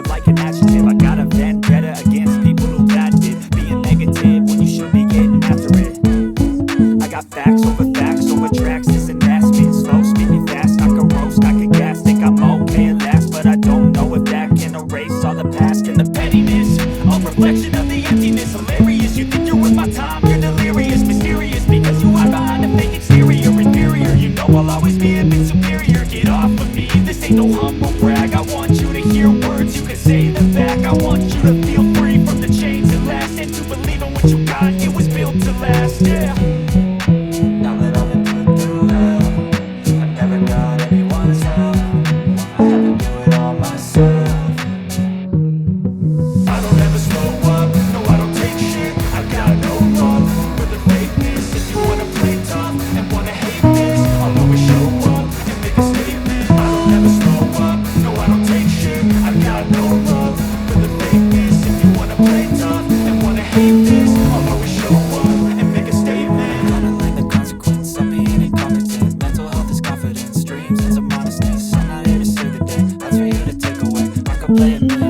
Like an adjective, I got a vendetta against people who backed it, being negative when you should be getting after it. I got facts over tracks, this and that, spitting slow, speaking fast, I can roast, I can gas, think I'm okay at last, but I don't know if that can erase all the past and the pettiness, a reflection of the emptiness. Hilarious, you think you're worth my time, you're delirious, mysterious, because you hide behind a fake exterior, inferior, you know I'll always be a bit superior. Get off of me, this ain't no humble brag, I want you to hear words, you can say them back, I want you to feel free from the chains at last, and to believe in what you got, it was built to last, yeah. Now that I've been put through hell, I never got anyone's help, I had to do it all myself. I don't ever slow up, no I don't take shit, I got no love for the fakeness. If you wanna play tough and wanna hate this, I'll always show up and make a statement. I don't ever slow up, no I don't take shit, I got no love for the fakeness. If you wanna play tough and wanna hate this, I'll always show up and make a statement. Gotta learn the consequence of being incompetent. Mental health is confidence, dreams and some honesty. So I'm not here to save the day, that's for you to take away. I could play it